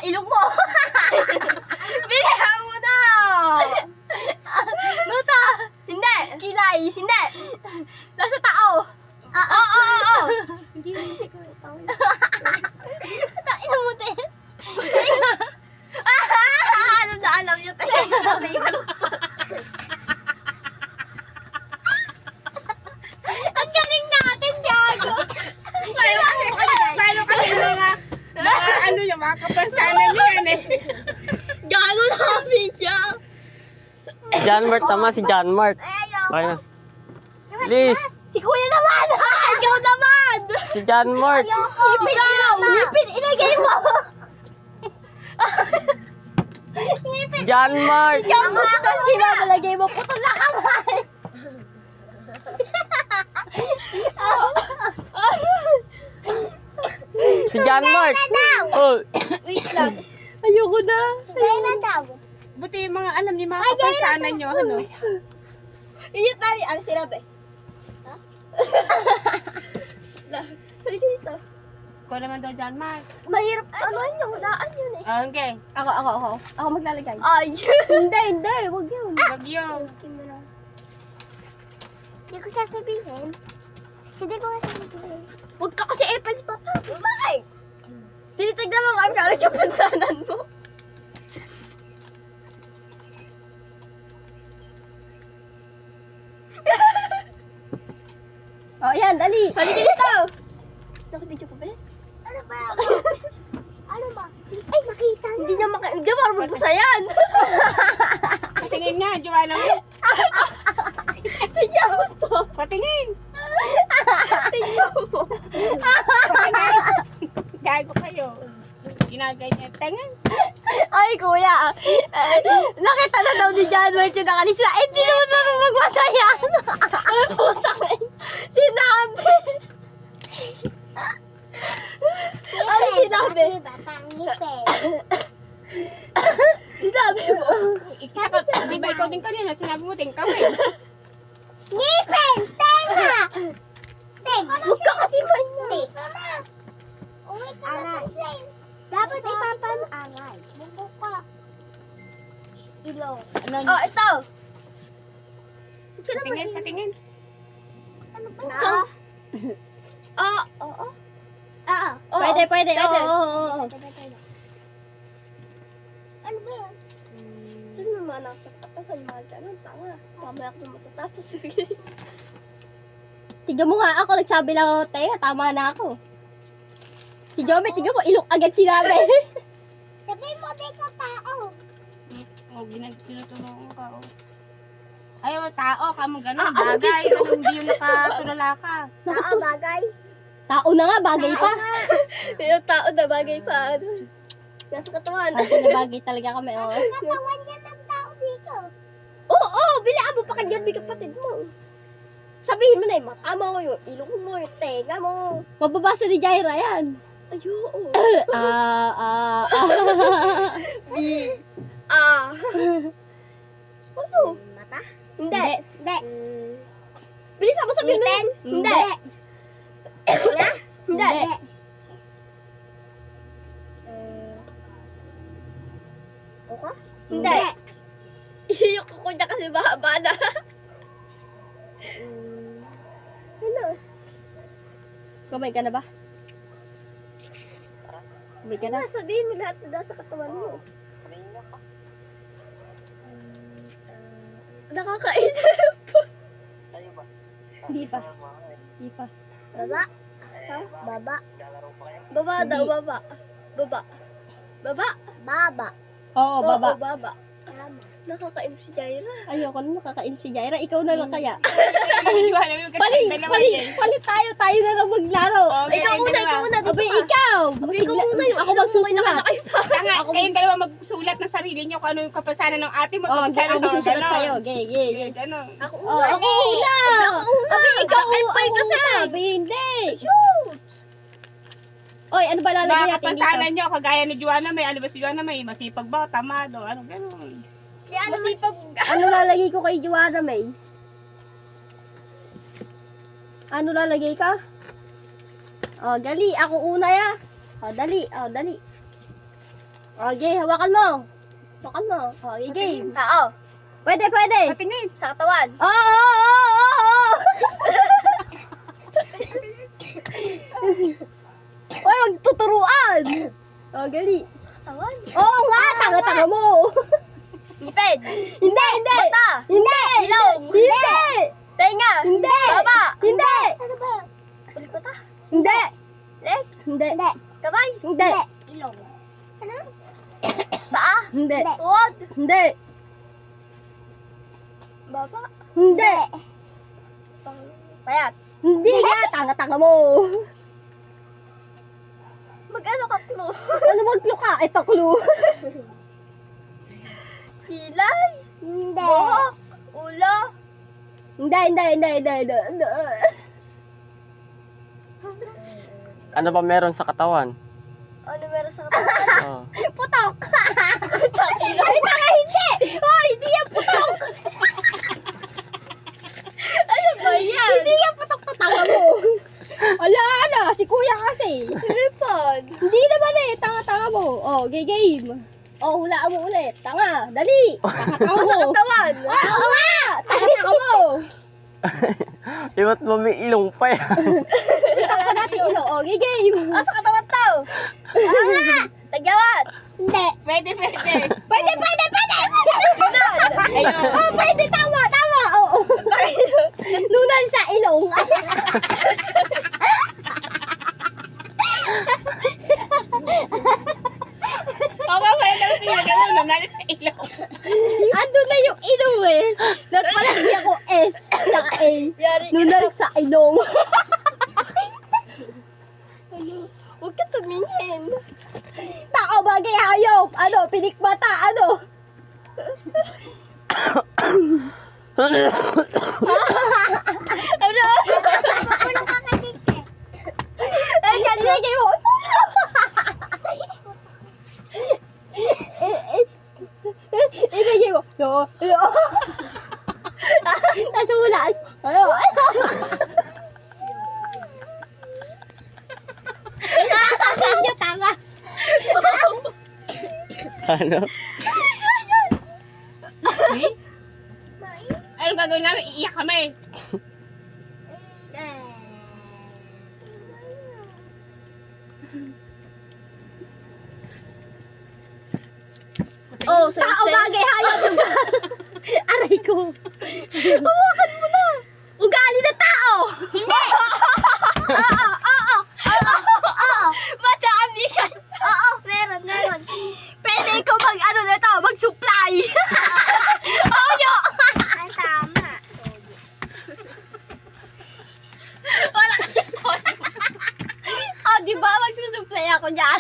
Ilong mo. Bilihan mo na. Mata. Hindi. Kilay. Hindi. Nasa tao. Oo. Hindi mo si Kuya Tao. Ino mo, te. Alam niyo, te. Ang galing natin, gago. Paano kasi mga ano yung mga kapansanan nyo yan eh. Gago namin siya. Si John Mart, tama si John Mart. Okay na. Liz, Si kuya naman. Ikaw naman. si John Mart. Ngipin, ilagay mo. Si John Mart. Ikaw mo. Tapos kinalagay mo. Putol na kamay. Si John Mart. Oh, Wait lang. Ayoko na. Kaya na daw. Buti yung mga alam niyo mga kapansanan nyo. Ano? Iyot na rin. Ano sinabi? Ha? Halika dito. Ikaw naman daw dyan, Mark. Mahirap. Ano yun? Hulaan yun eh. Okay. Ako maglalagay. Ay. Hindi. Huwag yun. Wag yun. Hindi ko sasabihin. Huwag ka kasi epal pa. Bakit? Tinitignan mo nga ang kapansanan mo. Yan, dali. Halika dito. Nakabidyo pa ba yan? Ano ba? Ay, makita na. Hindi niya makita. Hindi niya marunong sa yan. Patingin nga, Joanna mo. Tingnan mo to. Patingin. Tingnan mo. Patingin. Gago kayo. Ginaganyan. Tingin. Ay, kuya. Nakita na daw ni John Wert yung nakalis na. Hindi naman ako magmasaya. Ano po sa akin? Sinabi. Ano sinabi? Sinabi mo. Isa ka, di ba ikaw din kanina? Sinabi mo din kami. Ngipin! Tenga! Huwag ka kasi mainay. Dapat ipapano-aray. Bubuk ka. Ilaw. Ano Oh, ito. Patingin, patingin. Ito. Oo. Pwede. Oo. Ano ba yan? Saan naman nasa kapal? Mahal ka nun. Tama ako matatapos. Tignan mo nga ako. Nagsabi lang ako, Teo. Tama na ako. Si Jommy, tignan mo. Ilok agad sinabi. Sabihin mo, di ko tao. Oh, ginagtinutulungan ka. Oh. Ayaw, tao, kamo gano'n. Bagay. Hindi yung nakatulala ka. Bagay. Tao na nga, bagay pa. Yung tao na bagay pa. Nasa katawan. Bagay na bagay talaga kami. Oh. Katawan niya ng tao dito. Oo, bilaan mo pa kanyan, may kapatid mo. Sabihin mo na yung mata mo, yung ilong mo, yung tenga mo. Mababasa ni Jaira yan. Ayun. Ano? Mata? Hindi. Bilis ako sabihin mo. Hindi. Hindi. Oka? Hindi. Iyok ko niya kasi mahaba na. Ano? Kamay ka na ba? Kamay ka na? Sabihin mo lahat na sa katawan mo. Nakakaisip. Hindi pa. Baba? Ha? Baba? Baba daw, baba. Baba? Oo, baba. Oo, baba. Nakakainip si Jaira. Ayoko na nakakainip si Jaira. Ikaw na lang kaya. Palit tayo. Tayo na lang maglaro. Okay, Ikaw una. Abay, ikaw. Ako magsusulat. Kayong dalawa magsulat ng sarili nyo kung ano yung kapasanan ng ate mo. Oh, kapasanan ako ng susulat gano'n. sa'yo. Gay. Gano'n. Ako una. Abay, ikaw kasi. Abay, hindi. Oy, ano ba lalagyan Mga natin dito? kapasanan nyo, kagaya ni Joanna May, ano ba si Joanna May, masipag ba, tamado, ano gano'n. Masipag. Ano lalagay ko kay Joanna May? Ano lalagay ka? Oh, dali. Ako una ya. Oh, dali. Okay, hawakan mo. Hawakan mo. Okay, game. Tao. Pwede, pwede. Patingin. Sa katawan. Oo, oo, oo, oo. Uy, magtuturuan. Oh, gali. Sa katawan? Oo nga, tanga-tanga mo. Ngipin. Hindi, hindi. Mata. Hindi. Ilong. Hindi. Tenga. Hindi. Baba. Hindi. Ano ba? Ulit mata. Hindi. Leg. Hindi. Kamay. Hindi. Ilong. Ano? Paa. Hindi. Tuhod. Hindi. Baba. Hindi. Payat. Hindi nga, tanga-tanga mo. Mag-ano ka, clue? Ano mag-clue ka? Ito, clue. Kilay. Hindi. Buhok. Ulo. Hindi. Ano ba meron sa katawan? Ano meron sa katawan? Oh. Putok. Ay, tanga, hindi. Oh, hindi yan putok. Ano ba yan? Hindi yan putok na tanga mo. Ala, si kuya kasi. Ripon. Hindi naman eh, tanga-tanga mo. Oh, game. Oh, hulaan mo ulit. Tanga, dali. Tanga-tanga mo. Sa katawan. Oo nga, tanga-tanga mo. Iba't mo may ilong pa yan. Itak pa natin ilo. Oh, game. Sa katawan to. Oo nga. Tagyawan. Hindi. Pwede. Pwede. Nunal. Oh, pwede. Tama. Oo. Nunal sa ilong. Okay, pwede. Gawin mo, nalis sa ilaw. Ando na yung ilong eh. Nagpalagi ako S sa A. Nunal sa ilong. Huwag ka tumingin. Tao bagay hayop. Ano? Pinikmata. Ano? Ano? Walang kakadik eh. Ay, kanilagay mo. Ilagay mo. No. Nasulat. Ano? Hindi tanga. Ano? Ano gagawin namin? Iiyak kami. Oh, tao bagay hayop. Aray ko. Hawakan mo na. Ugali na tao. Hindi. Oo. Bata kamigan. Oo, meron. Pwede ikaw mag-ano na to, mag-supply. Oyo. Ay, tama. Wala ka dyan. Oh, di ba magsusupply ako dyan?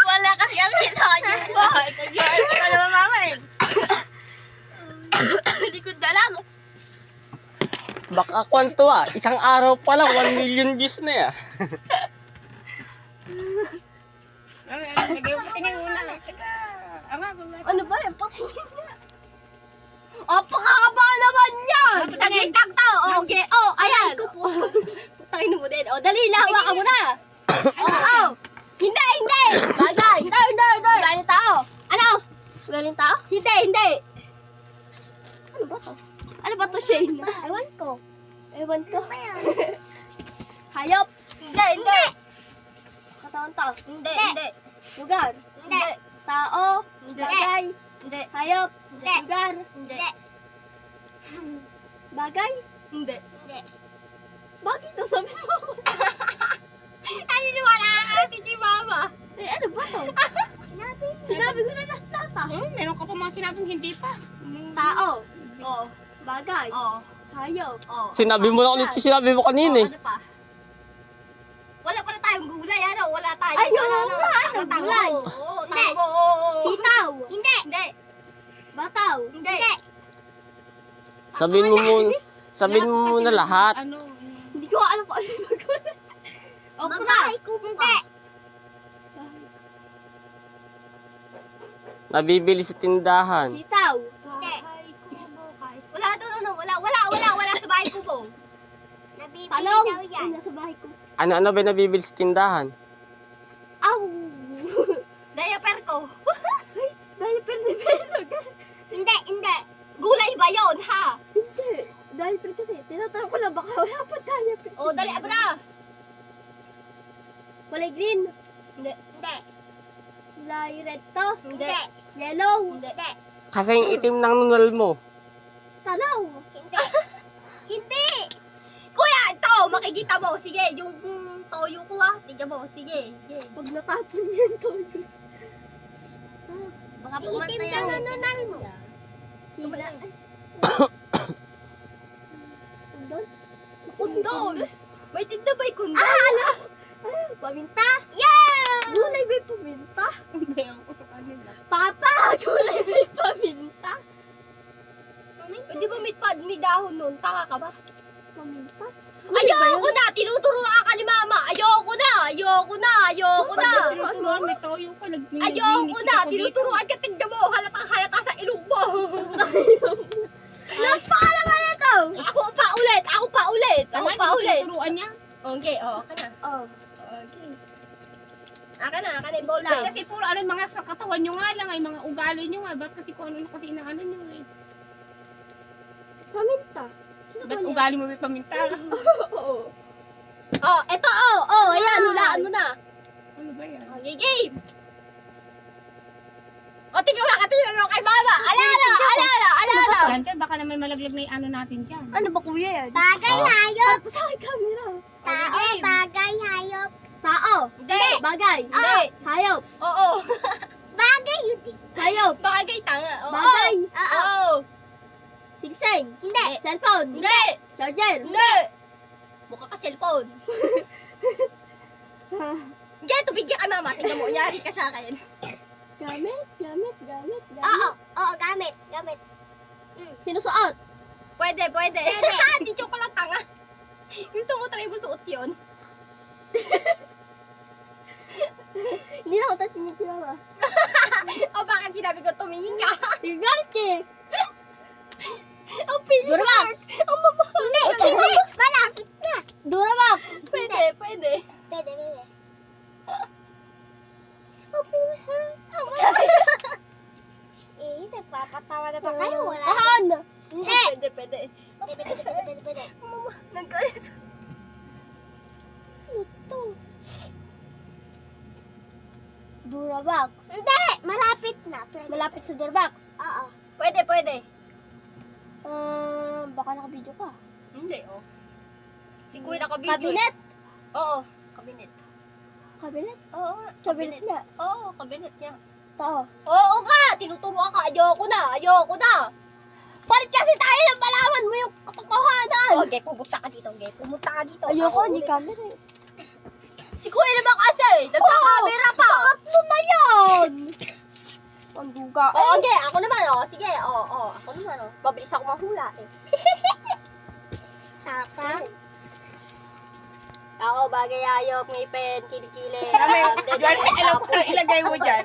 Wala kasi ang kita dyan. Ito ka naman, mama eh. Likod na lang. Baka kwanto ah. Isang araw pa lang, 1 million views na yan. Tingin muna. Ano ba yan? Patingin niya. Oh, pakakaba naman yan! Sagitag to! Okay. Oh, ayan. Putangin mo din. Oh, dali lang. Hawakan mo na. Oh. Hindi. Bagay. Hindi. Galing tao. Ano? Galing tao? Hindi. Ano ba to, Shane? Ewan ko. Hayop. Hindi. Katawan to. Hindi. Lugar. Hindi. Tao. Bagay. Hindi. Hayop. Hindi. Lugar. Hindi. Bagay? Hindi. Bakit daw sabi mo? Naniniwala ka kasi si Mama. Ano ba to? Sinabi ko na tata. Meron ka pa mga sinabing hindi pa. Tao. Oo. Bagay. Oo. Hayop. Oo. Sinabi mo na ulit yung sinabi mo kanina eh. Ano pa? Wala pala tayong gulay, ano? Wala tayong Ay, oo ano, nga, ano, tango. gulay. Oo, tango. Sitaw. Hindi. Bataw. Hindi. Sabihin mo muna lahat. Ano? Hindi ko alam kung ano yung magulay. Okra. Hindi. Nabibili sa tindahan. Sitaw. Hindi. Wala doon, wala sa bahay kubo. Nabibili daw yan. Nasa bahay ko. Ano ba nabibili sa tindahan? Aw! Diaper ko. kulay red to? Hindi. Yellow? Hindi. Kasing itim ng nunal mo. Tanaw? Hindi. Hindi. Kuya, ito, makikita mo. Sige, yung toyo ko tignan mo. Sige. Pag natapon yung toyo. Baka pumatay ang itim na nunal mo. Kila. Kundol? Kundol? May tinda ba yung kundol? Paminta? Yeah! Gulay ba yung paminta? Hindi ako sa kanila. Papa! Gulay ba yung paminta? Di ba may dahon nun? Taka ka ba? Paminta? Ayoko na! Tinuturuan ka ni mama! Ayoko na! Tinuturuan, may toyo ka. Ayoko na! Tinuturuan ka, tignan mo! Halata sa ilong mo! Napa ka naman na to! Ako pa ulit! Tinuturuan niya. Okay, aka na. Okay. Aka na yung ball pen. Kasi puro ano, mga sa katawan nyo nga lang, ay mga ugali nyo nga. Ba't kasi kung ano kasi inaano nyo eh. Paminta. Sino Ba't ugali mo may paminta? Oo. Eto, ayan, hulaan mo na. Ano ba yan? Okay, game. Tingnan mo katinano kay mama. Alala. Yan ka, baka naman malaglag na yung ano natin dyan. Ano ba kuya yan? Bagay, hayop. Sa akin camera. Tao, bagay, hayop. Tao. Hindi. Bagay. Hindi. Hayop. Oo. Bagay, hindi. Hayop. Bagay, tanga. Oo. Bagay. Oo. Singseng. Hindi. Cellphone. Hindi. Charger. Hindi. Mukha ka cellphone. Diyan, tubigyan ka mama. Tingnan mo, yari ka sa akin. Gamit. Oo, gamit. Sinusuot. Pwede. Di joke lang tanga. Gusto mo try mo suot yun? Hindi na ako tatingin si mama. O bakit sinabi ko tumingin ka? Tingnan ka. Ang pilis. Durabox. Ang mamahal. Hindi. Malapit na. Durabox. Pwede. Pwede. Ang pilis. Nagpapatawa na ba kayo? Wala. Kahon. Hindi. Pwede. Pwede. Mama, nagkalit. Ito. Durabox. Hindi. Malapit na. Pwede. Malapit sa Durabox. Oo. Pwede. Baka naka-video ka. Hindi, Si Kuya naka-video. Kabinet? Oo, kabinet. Kabinet? Oo, kabinet niya. Oo, kabinet niya. Tao. Oo nga, tinuturuan ka. Ayoko na. Palit kasi tayo ng malaman mo yung katotohanan. Okay, pumunta ka dito. Ayoko, hindi camera eh. Si Kuya naman kasi, nagka-camera pa. Tatlo na yan. Ang duga. Okay, ako naman, Sige, ako naman, Mabilis ako manghula eh. Tapang. Oo, bagay ayok, ngipin, kilikili. Alam mo, alam ko na ilagay mo dyan.